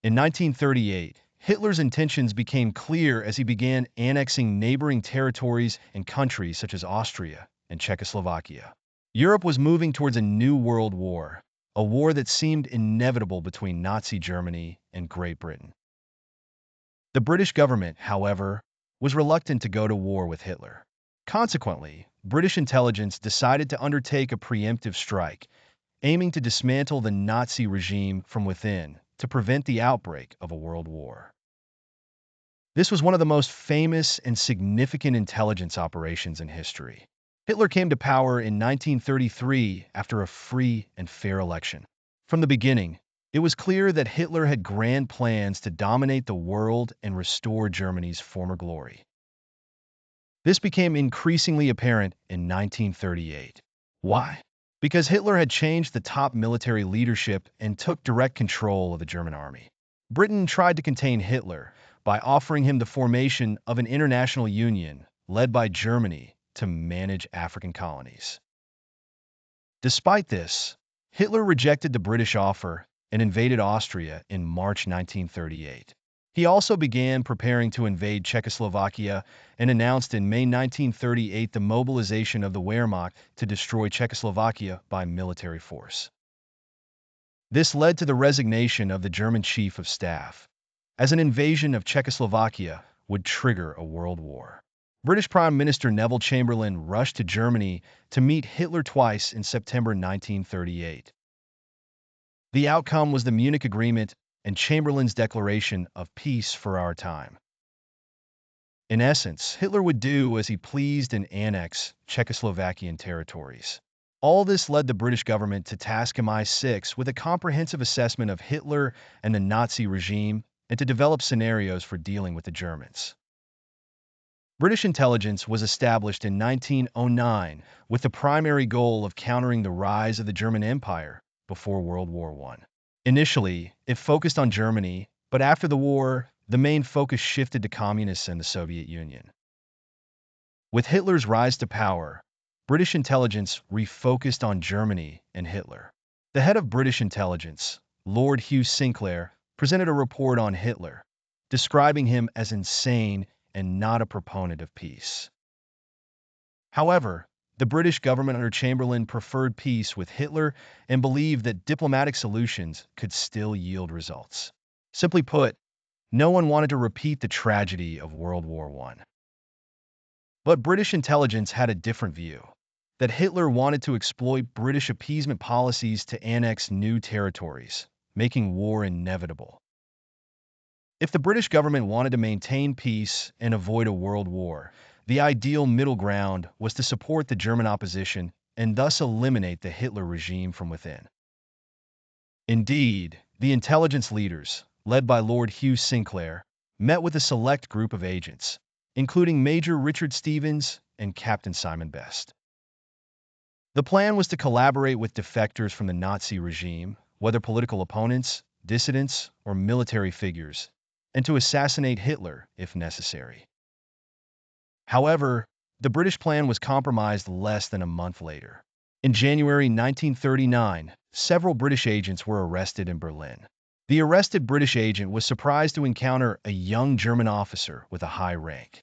In 1938, Hitler's intentions became clear as he began annexing neighboring territories and countries such as Austria and Czechoslovakia. Europe was moving towards a new world war, a war that seemed inevitable between Nazi Germany and Great Britain. The British government, however, was reluctant to go to war with Hitler. Consequently, British intelligence decided to undertake a preemptive strike, aiming to dismantle the Nazi regime from within to prevent the outbreak of a world war. This was one of the most famous and significant intelligence operations in history. Hitler came to power in 1933 after a free and fair election. From the beginning, it was clear that Hitler had grand plans to dominate the world and restore Germany's former glory. This became increasingly apparent in 1938. Why? Because Hitler had changed the top military leadership and took direct control of the German army. Britain tried to contain Hitler by offering him the formation of an international union led by Germany to manage African colonies. Despite this, Hitler rejected the British offer and invaded Austria in March 1938. He also began preparing to invade Czechoslovakia and announced in May 1938 the mobilization of the Wehrmacht to destroy Czechoslovakia by military force. This led to the resignation of the German Chief of Staff, as an invasion of Czechoslovakia would trigger a world war. British Prime Minister Neville Chamberlain rushed to Germany to meet Hitler twice in September 1938. The outcome was the Munich Agreement and Chamberlain's declaration of peace for our time. In essence, Hitler would do as he pleased and annex Czechoslovakian territories. All this led the British government to task MI6 with a comprehensive assessment of Hitler and the Nazi regime and to develop scenarios for dealing with the Germans. British intelligence was established in 1909 with the primary goal of countering the rise of the German Empire before World War I. Initially, it focused on Germany, but after the war, the main focus shifted to communists and the Soviet Union. With Hitler's rise to power, British intelligence refocused on Germany and Hitler. The head of British intelligence, Lord Hugh Sinclair, presented a report on Hitler, describing him as insane and not a proponent of peace. However, the British government under Chamberlain preferred peace with Hitler and believed that diplomatic solutions could still yield results. Simply put, no one wanted to repeat the tragedy of World War I. But British intelligence had a different view, that Hitler wanted to exploit British appeasement policies to annex new territories, making war inevitable. If the British government wanted to maintain peace and avoid a world war, the ideal middle ground was to support the German opposition and thus eliminate the Hitler regime from within. Indeed, the intelligence leaders, led by Lord Hugh Sinclair, met with a select group of agents, including Major Richard Stevens and Captain Simon Best. The plan was to collaborate with defectors from the Nazi regime, whether political opponents, dissidents, or military figures, and to assassinate Hitler if necessary. However, the British plan was compromised less than a month later. In January 1939, several British agents were arrested in Berlin. The arrested British agent was surprised to encounter a young German officer with a high rank.